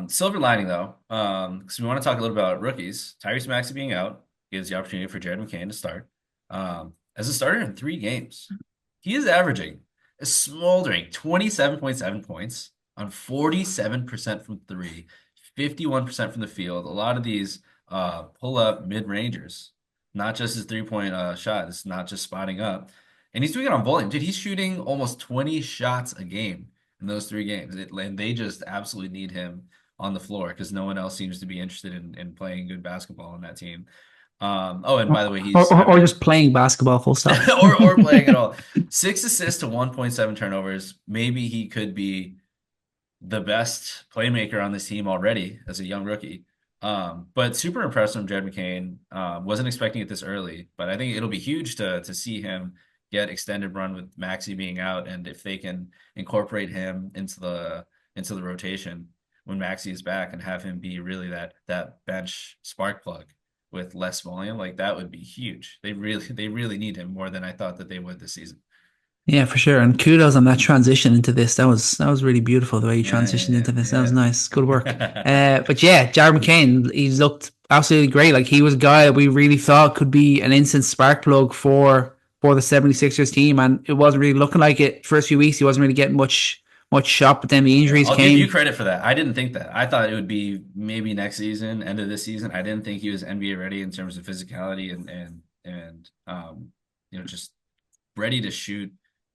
Silver lining though, because we want to talk a little about rookies. Tyrese Maxey being out gives the opportunity for Jared McCain to start. As a starter in 3 games, he is averaging a smoldering 27.7 points on 47% from three, 51% from the field. A lot of these pull up mid rangers, not just his 3 point shot. It's not just spotting up, and he's doing it on volume. Dude, he's shooting almost 20 shots a game in those 3 games. And they just absolutely need him on the floor because no one else seems to be interested in playing good basketball on that team. Oh, and by the way, he's Or having just playing basketball full stop. or playing at all. 6 assists to 1.7 turnovers. Maybe he could be the best playmaker on this team already as a young rookie. But super impressed from Jared McCain. Wasn't expecting it this early, but I think it'll be huge to see him get extended run with Maxi being out, and if they can incorporate him into the rotation when Maxi is back and have him be really that bench spark plug with less volume, like that would be huge. They really need him more than I thought that they would this season. Yeah, for sure. And kudos on that transition into this. That was really beautiful the way you Yeah, transitioned into this. That was yeah, nice. Good work. yeah. But yeah, Jared McCain, he's looked absolutely great. Like he was a guy that we really thought could be an instant spark plug for the 76ers team. And it wasn't really looking like it. First few weeks he wasn't really getting much shot, but then the Yeah, injuries I'll give you came. credit for that. I didn't think that. I thought it would be maybe next season, end of this season. I didn't think he was NBA ready in terms of physicality and just ready to shoot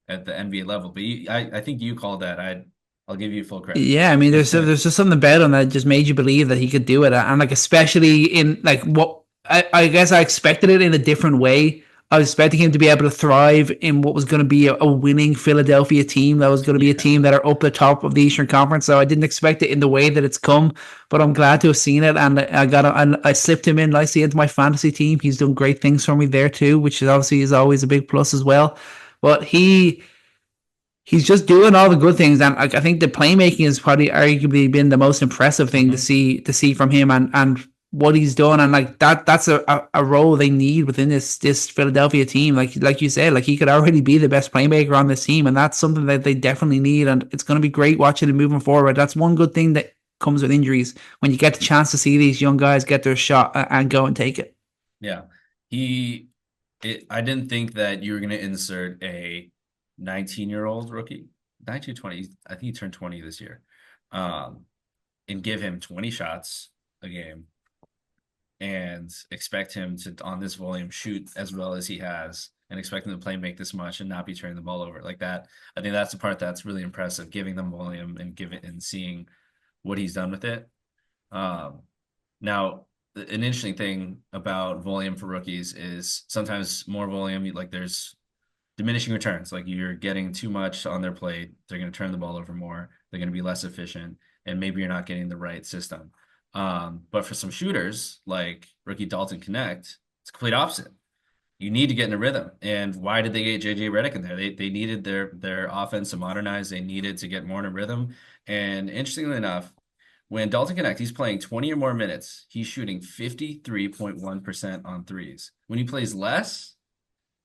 at the NBA level. But I think you called that. I'll give you full credit. Yeah, I mean, there's just something about him that just made you believe that he could do it, and like especially in like what I guess I expected it in a different way. I was expecting him to be able to thrive in what was going to be a winning Philadelphia team that was going to be a Yeah, team that are up the top of the Eastern Conference. So I didn't expect it in the way that it's come, but I'm glad to have seen it, and I slipped him in nicely into my fantasy team. He's done great things for me there too, which is obviously is always a big plus as well. But he's just doing all the good things, and I think the playmaking has probably arguably been the most impressive thing to hmm see from him, and what he's done, and like that's a role they need within this Philadelphia team. Like you said, like he could already be the best playmaker on this team, and that's something that they definitely need, and it's going to be great watching him moving forward. That's one good thing that comes with injuries when you get the chance to see these young guys get their shot and go and take it. yeah. He, I didn't think that you were going to insert a 19-year-old rookie, 19, 20. I think he turned 20 this year, um, and give him 20 shots a game and expect him to on this volume shoot as well as he has and expect him to play make this much and not be turning the ball over like that. I think that's the part that's really impressive, giving them volume and seeing what he's done with it. Um, Now an interesting thing about volume for rookies is sometimes more volume, like there's diminishing returns. Like you're getting too much on their plate, they're going to turn the ball over more. They're going to be less efficient, and maybe you're not getting the right system. But for some shooters like rookie Dalton Knecht, it's complete opposite. You need to get in a rhythm. And why did they get JJ Redick in there? They needed their offense to modernize. They needed to get more in a rhythm. And interestingly enough, when Dalton Knecht, he's playing 20 or more minutes, he's shooting 53.1% on threes. When he plays less,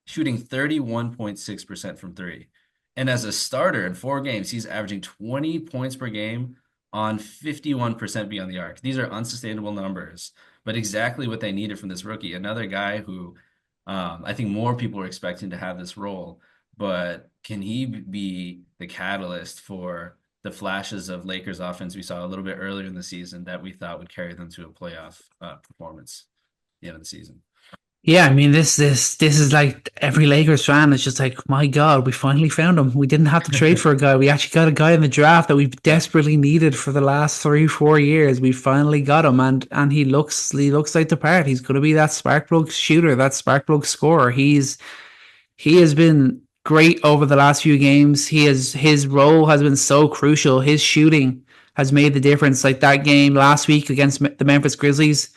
shooting 31.6% from three. And as a starter in 4 games, he's averaging 20 points per game on 51% beyond the arc. These are unsustainable numbers, but exactly what they needed from this rookie. Another guy who I think more people are expecting to have this role, but can he be the catalyst for the flashes of Lakers offense we saw a little bit earlier in the season that we thought would carry them to a playoff performance at the end of the season? Yeah, I mean this is like every Lakers fan is just like, my God, we finally found him. We didn't have to trade for a guy. We actually got a guy in the draft that we've Yeah. desperately needed for the last 3, 4 years. We finally got him, and he looks like the part. He's going to be that spark plug shooter, that spark plug scorer. He has been great over the last few games. His role has been so crucial. His shooting has made the difference. Like that game last week against the Memphis Grizzlies,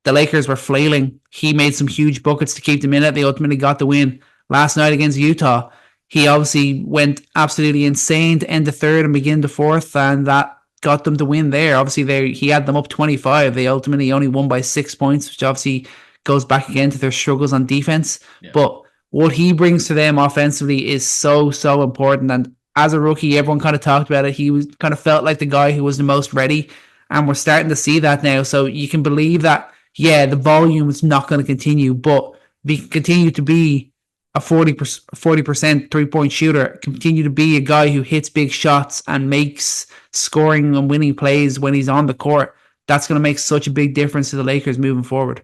the Lakers were flailing. He made some huge buckets to keep them in it. They ultimately got the win. Last night against Utah, he obviously went absolutely insane to end the third and begin the fourth, and that got them to win there. Obviously, he had them up 25. They ultimately only won by 6 points, which obviously goes back again to their struggles on defense. Yeah. But what he brings to them offensively is so important. And as a rookie, everyone kind of talked about it. He was kind of felt like the guy who was the most ready, and we're starting to see that now. So you can believe that, yeah, the volume is not going to continue, but we can continue to be a 40% 3-point shooter, continue to be a guy who hits big shots and makes scoring and winning plays when he's on the court. That's going to make such a big difference to the Lakers moving forward.